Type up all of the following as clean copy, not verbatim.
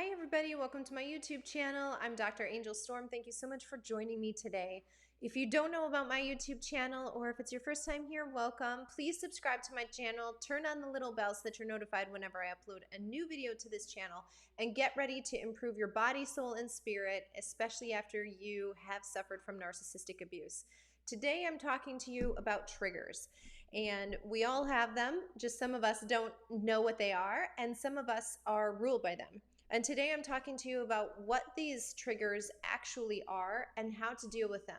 Hi everybody, welcome to my YouTube channel. I'm Dr. Angel Storm. Thank you so much for joining me today. If you don't know about my YouTube channel, or if it's your first time here, welcome. Please subscribe to my channel, turn on the little bell so that you're notified whenever I upload a new video to this channel, and get ready to improve your body, soul, and spirit, especially after you have suffered from narcissistic abuse. Today I'm talking to you about triggers, and we all have them, just some of us don't know what they are, and some of us are ruled by them. And today I'm talking to you about what these triggers actually are and how to deal with them.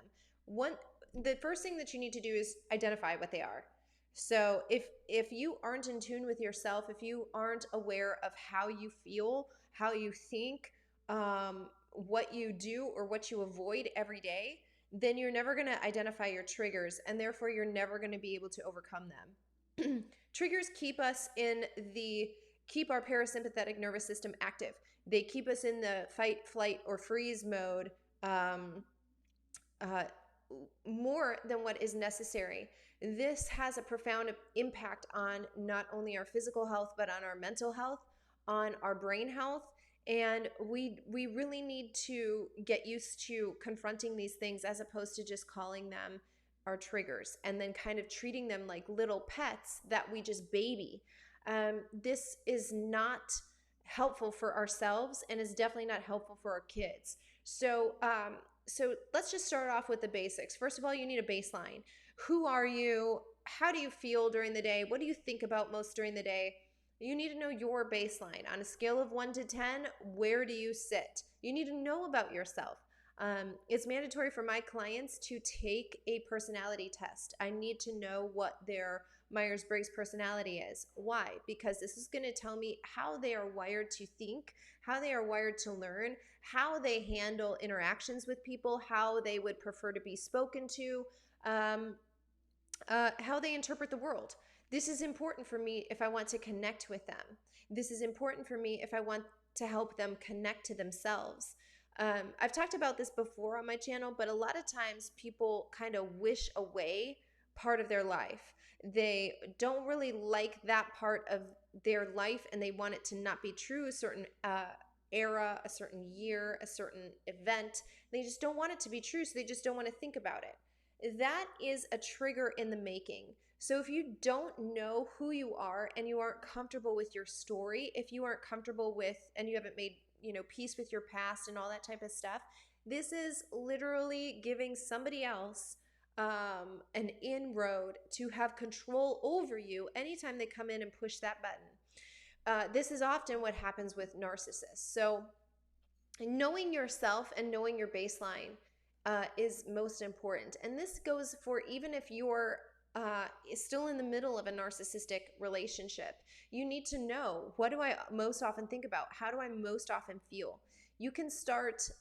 The first thing that you need to do is identify what they are. So if you aren't in tune with yourself, if you aren't aware of how you feel, how you think, what you do or what you avoid every day, then you're never going to identify your triggers, and therefore you're never going to be able to overcome them. Triggers keep our parasympathetic nervous system active. They keep us in the fight, flight, or freeze mode more than what is necessary. This has a profound impact on not only our physical health, but on our mental health, on our brain health. And we really need to get used to confronting these things as opposed to just calling them our triggers and then kind of treating them like little pets that we just baby. This is not helpful for ourselves and is definitely not helpful for our kids. So let's just start off with the basics. First of all, you need a baseline. Who are you? How do you feel during the day? What do you think about most during the day? You need to know your baseline. On a scale of 1 to 10, where do you sit? You need to know about yourself. It's mandatory for my clients to take a personality test. I need to know what their Myers-Briggs personality is. Why? Because this is going to tell me how they are wired to think, how they are wired to learn, how they handle interactions with people, how they would prefer to be spoken to, how they interpret the world. This is important for me if I want to connect with them. This is important for me if I want to help them connect to themselves. I've talked about this before on my channel, but a lot of times people kind of wish away part of their life. They don't really like that part of their life and they want it to not be true, a certain era, a certain year, a certain event. They just don't want it to be true, so they just don't want to think about it. That is a trigger in the making. So if you don't know who you are and you aren't comfortable with your story, if you aren't comfortable with and you haven't made peace with your past and all that type of stuff, this is literally giving somebody else an inroad to have control over you anytime they come in and push that button. This is often what happens with narcissists. So knowing yourself and knowing your baseline is most important. And this goes for even if you're still in the middle of a narcissistic relationship. You need to know, what do I most often think about? How do I most often feel? You can start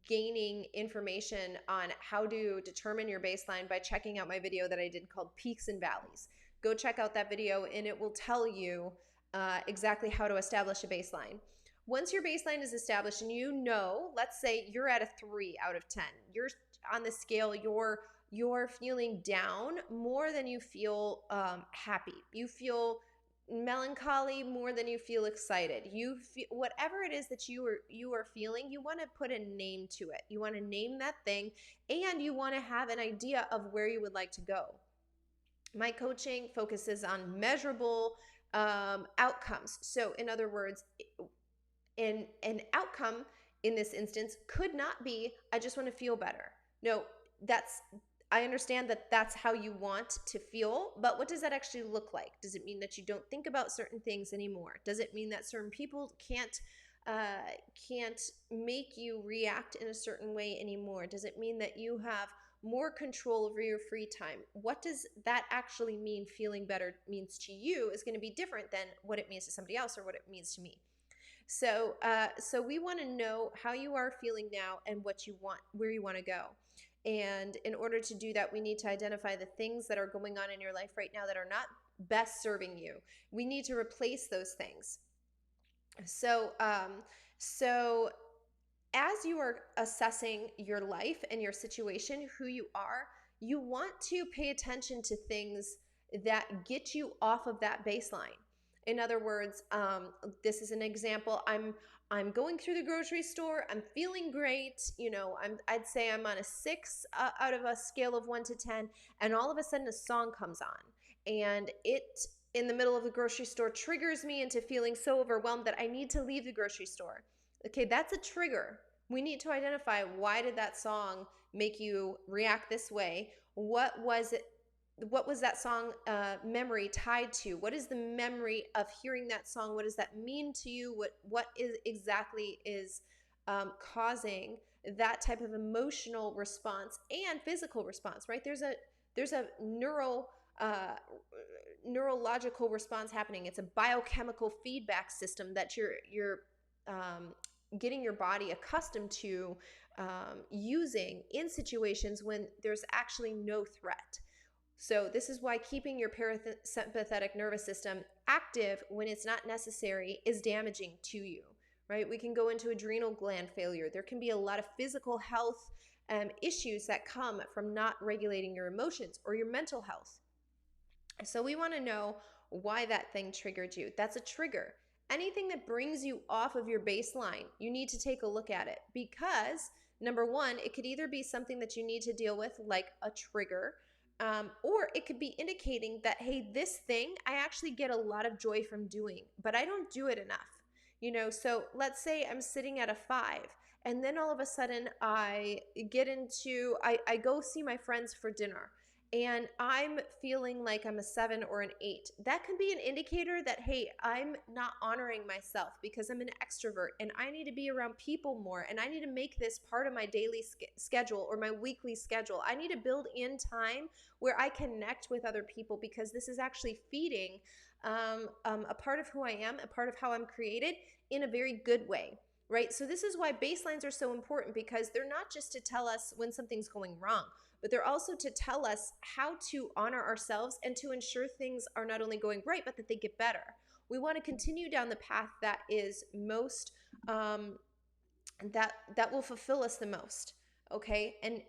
gaining information on how to determine your baseline by checking out my video that I did called Peaks and Valleys. Go check out that video and it will tell you exactly how to establish a baseline. Once your baseline is established and let's say you're at a 3 out of 10, you're on the scale, you're feeling down more than you feel happy. You feel melancholy more than you feel excited. You feel whatever it is that you are feeling, you want to put a name to it. You want to name that thing, and you want to have an idea of where you would like to go. My coaching focuses on measurable outcomes. So in other words, an outcome in this instance could not be, I just want to feel better. No, I understand that that's how you want to feel, but what does that actually look like? Does it mean that you don't think about certain things anymore? Does it mean that certain people can't make you react in a certain way anymore? Does it mean that you have more control over your free time? What does that actually mean? Feeling better means to you is going to be different than what it means to somebody else or what it means to me. So we want to know how you are feeling now and what you want, where you want to go. And in order to do that, we need to identify the things that are going on in your life right now that are not best serving you. We need to replace those things. So as you are assessing your life and your situation, who you are, you want to pay attention to things that get you off of that baseline. In other words, this is an example. I'm going through the grocery store. I'm feeling great. I'd say I'm on a 6 out of a scale of 1 to 10, and all of a sudden a song comes on, and it in the middle of the grocery store triggers me into feeling so overwhelmed that I need to leave the grocery store. Okay, that's a trigger. We need to identify, why did that song make you react this way? What was it? What was that song memory tied to? What is the memory of hearing that song? What does that mean to you? What is exactly is causing that type of emotional response and physical response? Right? There's a neurological response happening. It's a biochemical feedback system that you're getting your body accustomed to using in situations when there's actually no threat. So this is why keeping your parasympathetic nervous system active when it's not necessary is damaging to you, right? We can go into adrenal gland failure. There can be a lot of physical health issues that come from not regulating your emotions or your mental health. So we want to know why that thing triggered you. That's a trigger. Anything that brings you off of your baseline, you need to take a look at it, because number one, it could either be something that you need to deal with, like a trigger, or it could be indicating that, hey, this thing I actually get a lot of joy from doing, but I don't do it enough. So let's say I'm sitting at a 5, and then all of a sudden I go see my friends for dinner, and I'm feeling like I'm a 7 or an 8. That can be an indicator that, hey, I'm not honoring myself because I'm an extrovert and I need to be around people more, and I need to make this part of my daily schedule or my weekly schedule. I need to build in time where I connect with other people, because this is actually feeding a part of who I am, a part of how I'm created, in a very good way. Right? So this is why baselines are so important, because they're not just to tell us when something's going wrong, but they're also to tell us how to honor ourselves and to ensure things are not only going right, but that they get better. We want to continue down the path that is most that will fulfill us the most. Okay, and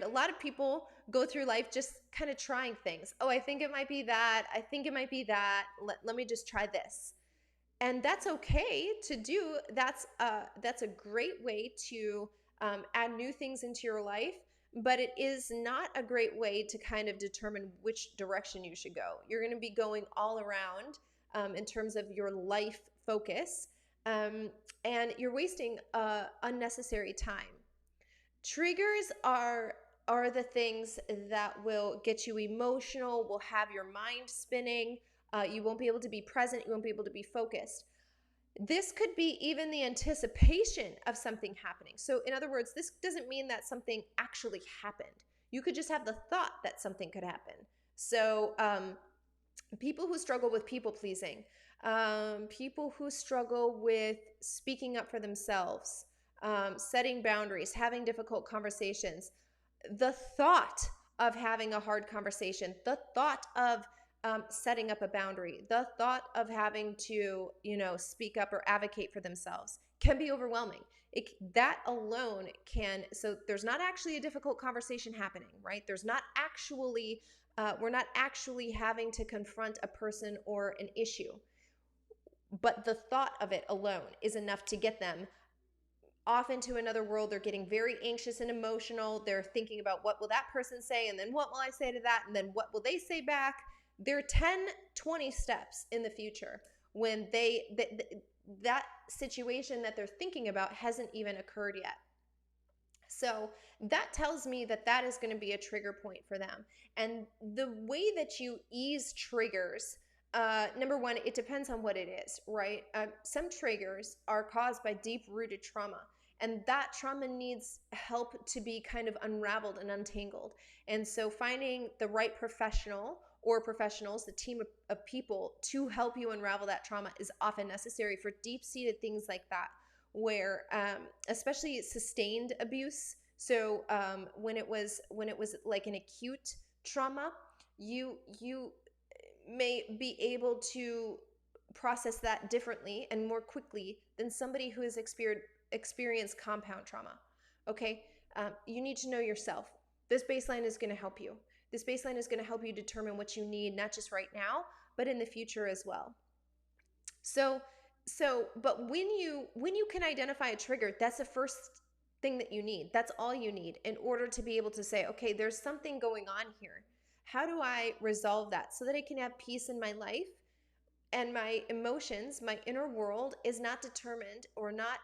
a lot of people go through life just kind of trying things. Oh, I think it might be that. I think it might be that. Let me just try this. And that's okay to do. That's a great way to add new things into your life, but it is not a great way to kind of determine which direction you should go. You're going to be going all around in terms of your life focus, and you're wasting unnecessary time. Triggers are the things that will get you emotional, will have your mind spinning. You won't be able to be present. You won't be able to be focused. This could be even the anticipation of something happening. So in other words, this doesn't mean that something actually happened. You could just have the thought that something could happen. So people who struggle with people pleasing, people who struggle with speaking up for themselves, setting boundaries, having difficult conversations, the thought of having a hard conversation, the thought of setting up a boundary, the thought of having to, speak up or advocate for themselves can be overwhelming. That alone can, so there's not actually a difficult conversation happening, right? There's not actually, we're not actually having to confront a person or an issue, but the thought of it alone is enough to get them off into another world. They're getting very anxious and emotional. They're thinking about, what will that person say? And then what will I say to that? And then what will they say back? They're 10, 20 steps in the future when that situation that they're thinking about hasn't even occurred yet. So that tells me that is going to be a trigger point for them. And the way that you ease triggers, number one, it depends on what it is, right? Some triggers are caused by deep-rooted trauma, and that trauma needs help to be kind of unraveled and untangled. And so finding the right professional or professionals, the team of people to help you unravel that trauma is often necessary for deep-seated things like that, where especially sustained abuse. So when it was like an acute trauma, you may be able to process that differently and more quickly than somebody who has experienced compound trauma. Okay, you need to know yourself. This baseline is going to help you. This baseline is going to help you determine what you need, not just right now, but in the future as well. So, but when you can identify a trigger, that's the first thing that you need. That's all you need in order to be able to say, okay, there's something going on here. How do I resolve that so that I can have peace in my life and my emotions, my inner world is not determined or not,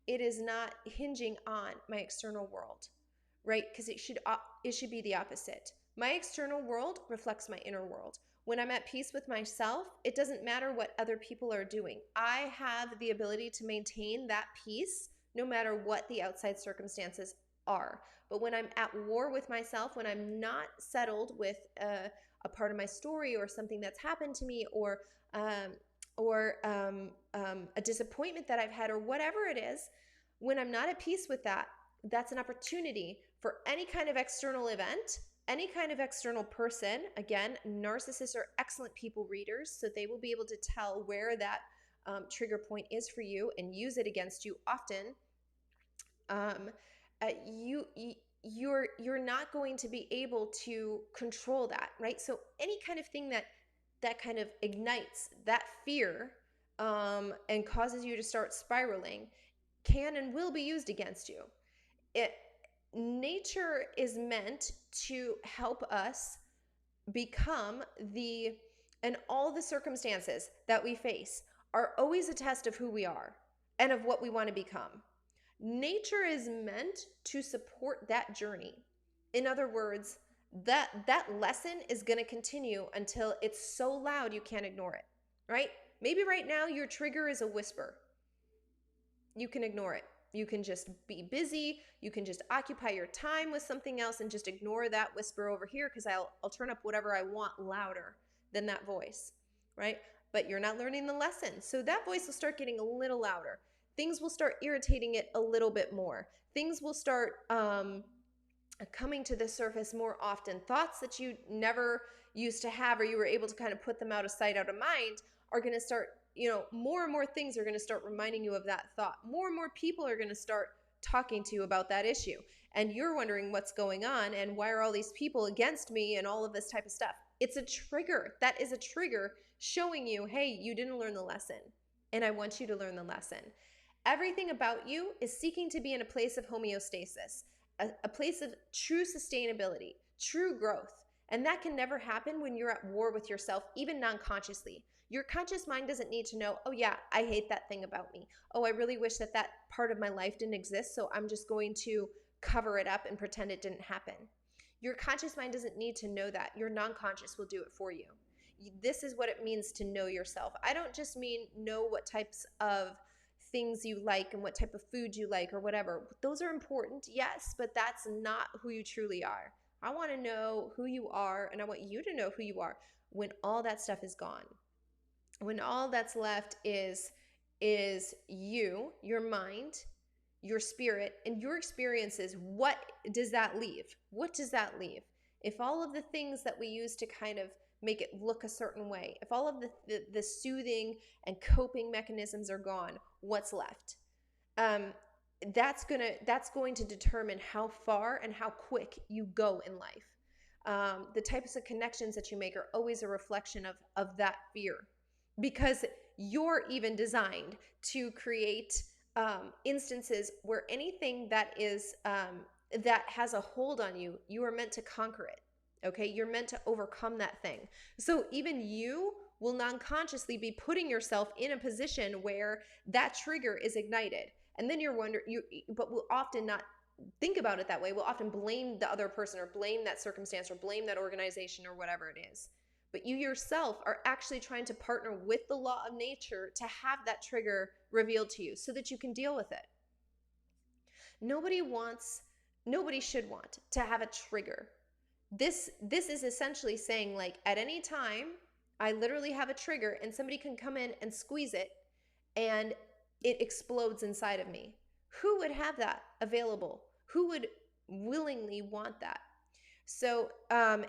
it is not hinging on my external world, right? Because it should be the opposite. My external world reflects my inner world. When I'm at peace with myself, it doesn't matter what other people are doing. I have the ability to maintain that peace no matter what the outside circumstances are. But when I'm at war with myself, when I'm not settled with a part of my story or something that's happened to me, um, a disappointment that I've had, or whatever it is, when I'm not at peace with that, that's an opportunity for any kind of external event, any kind of external person. Again, narcissists are excellent people readers, so they will be able to tell where that trigger point is for you and use it against you often. um, you're not going to be able to control that, right? So any kind of thing that kind of ignites that fear, and causes you to start spiraling can and will be used against you. It Nature is meant to help us become and all the circumstances that we face are always a test of who we are and of what we want to become. Nature is meant to support that journey. In other words, that lesson is going to continue until it's so loud you can't ignore it, right? Maybe right now your trigger is a whisper. You can ignore it. You can just be busy. You can just occupy your time with something else and just ignore that whisper over here, because I'll turn up whatever I want louder than that voice, right? But you're not learning the lesson. So that voice will start getting a little louder. Things will start irritating it a little bit more. Things will start coming to the surface more often. Thoughts that you never used to have, or you were able to kind of put them out of sight, out of mind, are going to start, more and more things are going to start reminding you of that thought. More and more people are going to start talking to you about that issue. And you're wondering what's going on and why are all these people against me and all of this type of stuff. It's a trigger. That is a trigger showing you, hey, you didn't learn the lesson, and I want you to learn the lesson. Everything about you is seeking to be in a place of homeostasis, a place of true sustainability, true growth. And that can never happen when you're at war with yourself, even non-consciously. Your conscious mind doesn't need to know, oh yeah, I hate that thing about me. Oh, I really wish that part of my life didn't exist, so I'm just going to cover it up and pretend it didn't happen. Your conscious mind doesn't need to know that. Your non-conscious will do it for you. This is what it means to know yourself. I don't just mean know what types of things you like and what type of food you like or whatever. Those are important, yes, but that's not who you truly are. I want to know who you are, and I want you to know who you are when all that stuff is gone. When all that's left is you, your mind, your spirit, and your experiences. What does that leave? What does that leave? If all of the things that we use to kind of make it look a certain way, if all of the soothing and coping mechanisms are gone, what's left? That's going to determine how far and how quick you go in life. The types of connections that you make are always a reflection of that fear, because you're even designed to create instances where anything that is that has a hold on you, you are meant to conquer it. Okay, you're meant to overcome that thing. So even you will non-consciously be putting yourself in a position where that trigger is ignited, and then but we'll often not think about it that way. We'll often blame the other person, or blame that circumstance, or blame that organization, or whatever it is. But you yourself are actually trying to partner with the law of nature to have that trigger revealed to you so that you can deal with it. Nobody should want to have a trigger. This is essentially saying, like, at any time, I literally have a trigger and somebody can come in and squeeze it and it explodes inside of me. Who would have that available? Who would willingly want that? So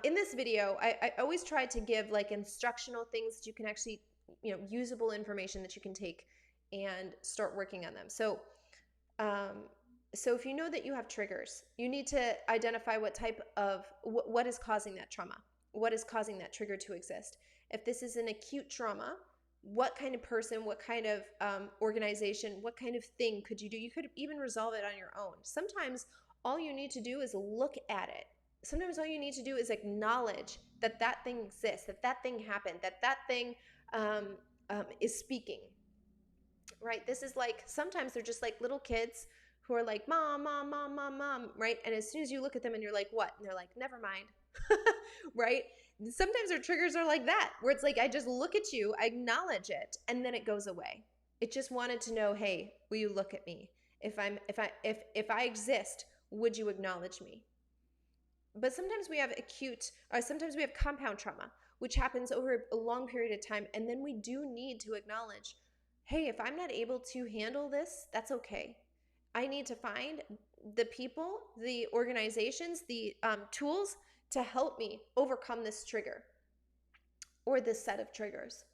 in this video, I always try to give like instructional things that you can actually, usable information that you can take and start working on them. So if you know that you have triggers, you need to identify what is causing that trauma, what is causing that trigger to exist. If this is an acute trauma, what kind of person, what kind of organization, what kind of thing could you do? You could even resolve it on your own. Sometimes all you need to do is look at it. Sometimes all you need to do is acknowledge that that thing exists, that that thing happened, that that thing is speaking, right? This is like, sometimes they're just like little kids who are like, mom, mom, mom, mom, mom, right? And as soon as you look at them and you're like, what? And they're like, never mind, right? Sometimes our triggers are like that, where it's like, I just look at you, I acknowledge it, and then it goes away. It just wanted to know, hey, will you look at me? If I exist, would you acknowledge me? But sometimes we have sometimes we have compound trauma, which happens over a long period of time. And then we do need to acknowledge, hey, if I'm not able to handle this, that's okay. I need to find the people, the organizations, the tools to help me overcome this trigger or this set of triggers,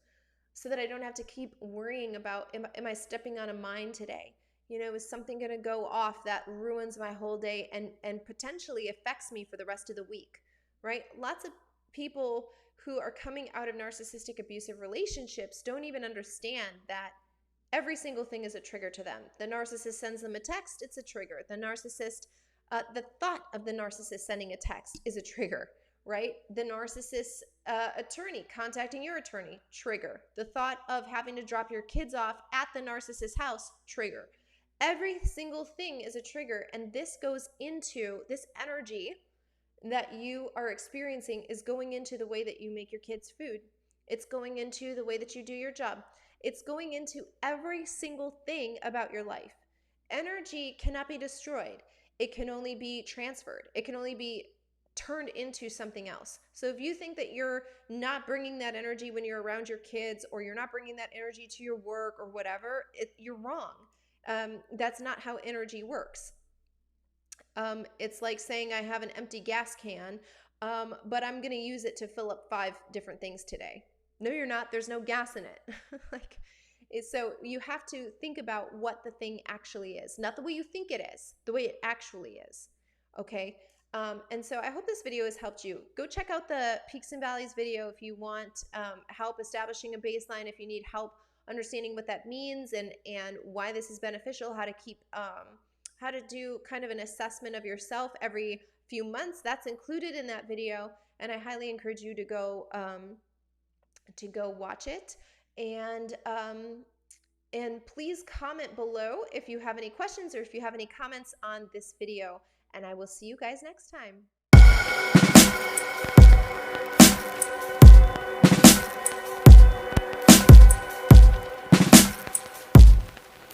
so that I don't have to keep worrying about, am I stepping on a mine today? Is something going to go off that ruins my whole day and potentially affects me for the rest of the week, right? Lots of people who are coming out of narcissistic abusive relationships don't even understand that every single thing is a trigger to them. The narcissist sends them a text, it's a trigger. The thought of the narcissist sending a text is a trigger, right? The narcissist's attorney contacting your attorney, trigger. The thought of having to drop your kids off at the narcissist's house, trigger. Every single thing is a trigger, and this energy that you are experiencing is going into the way that you make your kids food. It's going into the way that you do your job. It's going into every single thing about your life. Energy cannot be destroyed. It can only be transferred. It can only be turned into something else. So if you think that you're not bringing that energy when you're around your kids, or you're not bringing that energy to your work or whatever, you're wrong. That's not how energy works. It's like saying I have an empty gas can, but I'm going to use it to fill up 5 different things today. No, you're not. There's no gas in it. So you have to think about what the thing actually is, not the way you think it is, the way it actually is. Okay. And so I hope this video has helped you. Go check out the Peaks and Valleys video if you want help establishing a baseline, if you need help understanding what that means and why this is beneficial, how to do kind of an assessment of yourself every few months. That's included in that video, and I highly encourage you to go watch it. And please comment below if you have any questions or if you have any comments on this video, and I will see you guys next time.